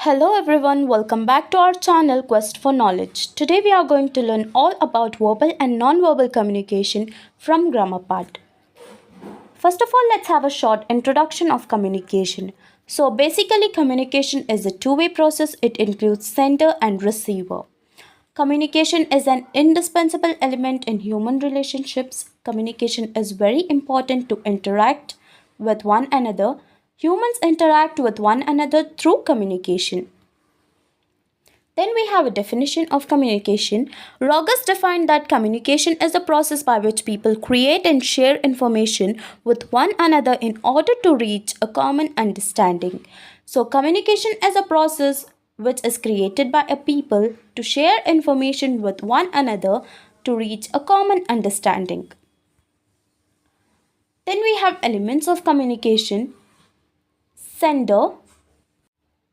Hello everyone, welcome back to our channel Quest for Knowledge. Today we are going to learn all about verbal and non-verbal communication from grammar part. First of all, let's have a short introduction of communication. So basically communication is a two-way process. It includes sender and receiver. Communication is an indispensable element in human relationships. Communication is very important to interact with one another. Humans interact with one another through communication. Then we have a definition of communication. Rogers defined that communication is a process by which people create and share information with one another in order to reach a common understanding. So, communication is a process which is created by a people to share information with one another to reach a common understanding. Then we have elements of communication. Sender.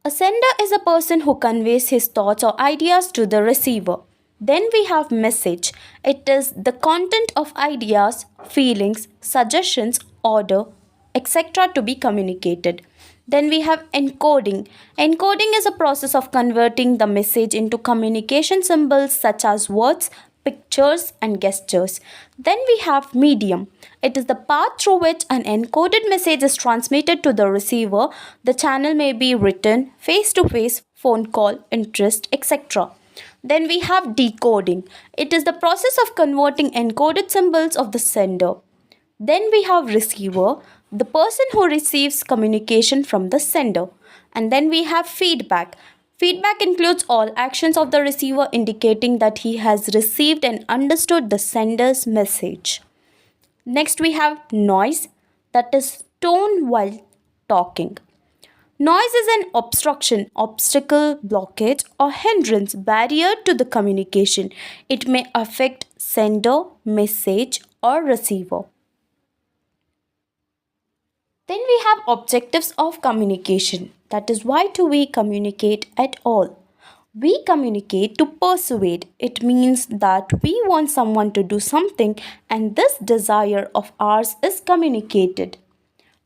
A sender is a person who conveys his thoughts or ideas to the receiver. Then we have message. It is the content of ideas, feelings, suggestions, order, etc. to be communicated. Then we have encoding. Encoding is a process of converting the message into communication symbols such as words, pictures, and gestures. Then we have medium. It is the path through which an encoded message is transmitted to the receiver. The channel may be written, face to face, phone call, interest, etc. Then we have decoding. It is the process of converting encoded symbols of the sender. Then we have receiver, the person who receives communication from the sender. And then we have feedback. Feedback includes all actions of the receiver indicating that he has received and understood the sender's message. Next we have noise, that is tone while talking. Noise is an obstruction, obstacle, blockage, or hindrance, barrier to the communication. It may affect sender, message, or receiver. Then we have objectives of communication. That is, why do we communicate at all? We communicate to persuade. It means that we want someone to do something and this desire of ours is communicated.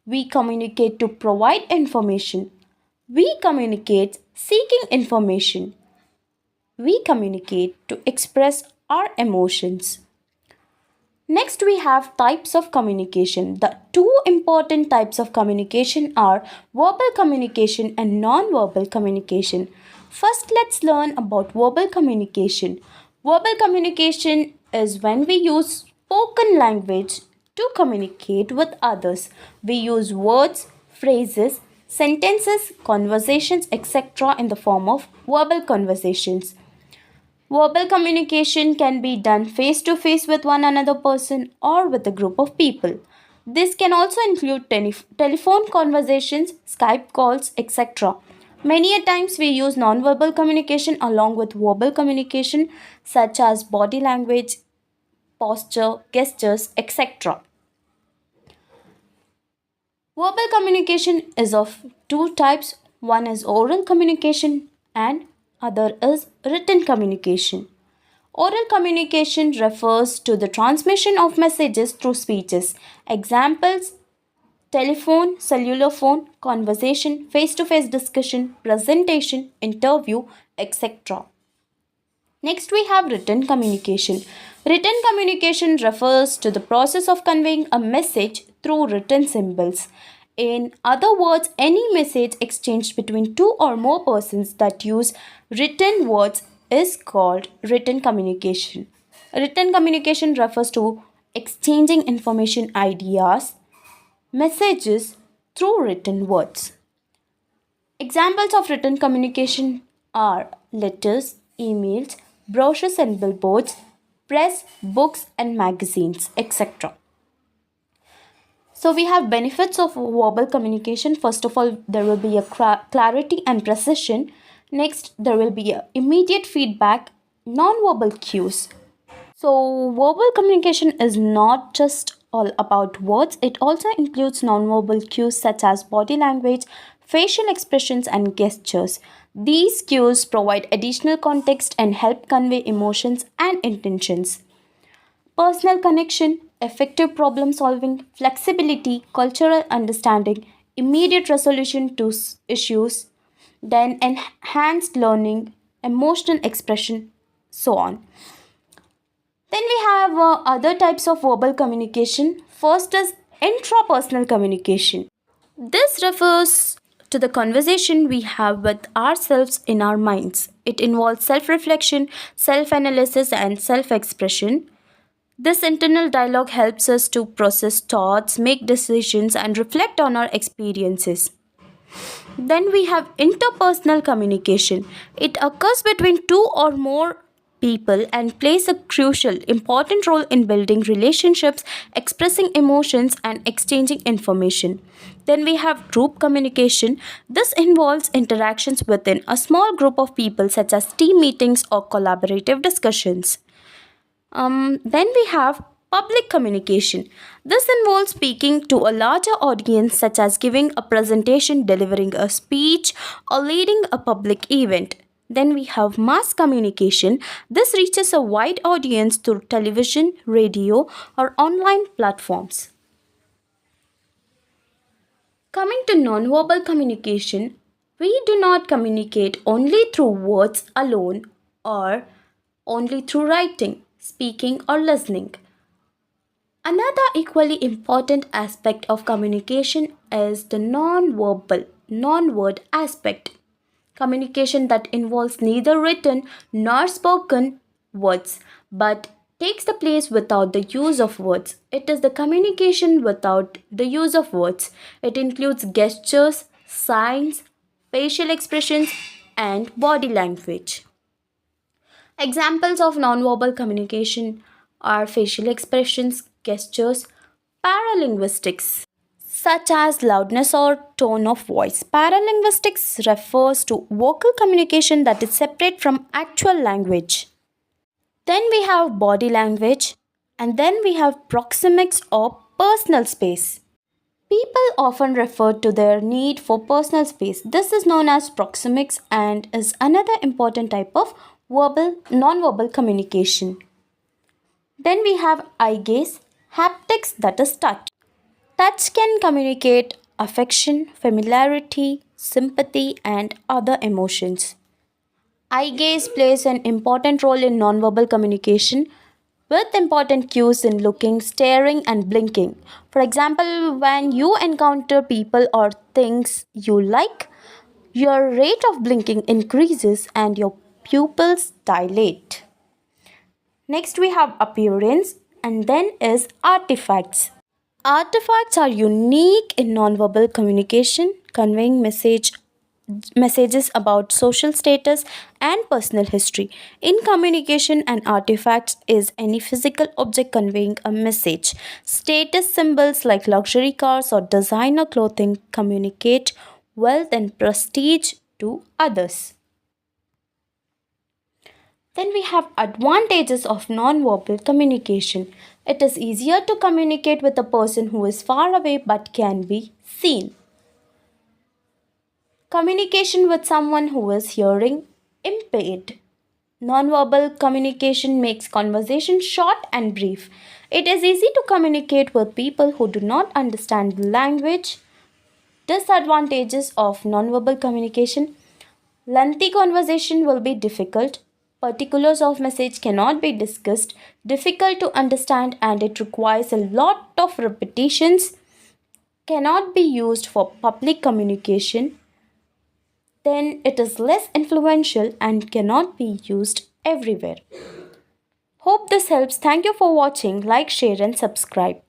We communicate to provide information. We communicate seeking information. We communicate to express our emotions. Next, we have types of communication. The two important types of communication are verbal communication and non-verbal communication. First, let's learn about verbal communication. Verbal communication is when we use spoken language to communicate with others. We use words, phrases, sentences, conversations, etc. in the form of verbal conversations. Verbal communication can be done face to face with one another person or with a group of people. This can also include telephone conversations, Skype calls, etc. Many a times we use non-verbal communication along with verbal communication such as body language, posture, gestures, etc. Verbal communication is of two types. One is oral communication and other is written communication. Oral communication refers to the transmission of messages through speeches. Examples: telephone, cellular phone, conversation, face to face discussion, presentation, interview, etc. Next, we have written communication. Written communication refers to the process of conveying a message through written symbols. In other words, any message exchanged between two or more persons that use written words is called written communication. Written communication refers to exchanging information, ideas, messages through written words. Examples of written communication are letters, emails, brochures and billboards, press, books and magazines, etc. So we have benefits of verbal communication. First of all, there will be a clarity and precision. Next, there will be a immediate feedback, non-verbal cues. So verbal communication is not just all about words. It also includes non-verbal cues such as body language, facial expressions and gestures. These cues provide additional context and help convey emotions and intentions. Personal connection, effective problem solving, flexibility, cultural understanding, immediate resolution to issues. then enhanced learning, emotional expression, so on. Then we have other types of verbal communication. First is intrapersonal communication. This refers to the conversation we have with ourselves in our minds. It involves self reflection, self analysis, and self expression. This internal dialogue helps us to process thoughts, make decisions, and reflect on our experiences. Then we have interpersonal communication. It occurs between two or more people and plays a crucial, important role in building relationships, expressing emotions, and exchanging information. Then we have group communication. This involves interactions within a small group of people, such as team meetings or collaborative discussions. Then we have public communication. This involves speaking to a larger audience, such as giving a presentation, delivering a speech, or leading a public event. Then we have mass communication. This reaches a wide audience through television, radio, or online platforms. Coming to nonverbal communication, we do not communicate only through words alone or only through writing, speaking, or listening. Another equally important aspect of communication is the non-word aspect. Communication that involves neither written nor spoken words but takes the place without the use of words. It is the communication without the use of words. It includes gestures, signs, facial expressions, and body language. Examples of nonverbal communication are facial expressions, gestures, paralinguistics, such as loudness or tone of voice. Paralinguistics refers to vocal communication that is separate from actual language. Then we have body language, and then we have proxemics or personal space. People often refer to their need for personal space. This is known as proxemics and is another important type of non-verbal communication. Then we have eye gaze, haptics, that is touch. Touch can communicate affection, familiarity, sympathy, and other emotions. Eye gaze plays an important role in nonverbal communication with important cues in looking, staring, and blinking. For example, when you encounter people or things you like, your rate of blinking increases and your pupils dilate. Next, we have appearance, and then is artifacts. Artifacts are unique in nonverbal communication, conveying messages about social status and personal history. In communication, an artifact is any physical object conveying a message. Status symbols like luxury cars or designer clothing communicate wealth and prestige to others. Then we have advantages of non-verbal communication. It is easier to communicate with a person who is far away but can be seen. Communication with someone who is hearing impaired. Non-verbal communication makes conversation short and brief. It is easy to communicate with people who do not understand the language. Disadvantages of non-verbal communication. Lengthy conversation will be difficult. Particulars of message cannot be discussed, difficult to understand, and it requires a lot of repetitions. Cannot be used for public communication. Then it is less influential and cannot be used everywhere. Hope this helps. Thank you for watching. Like, share, and subscribe.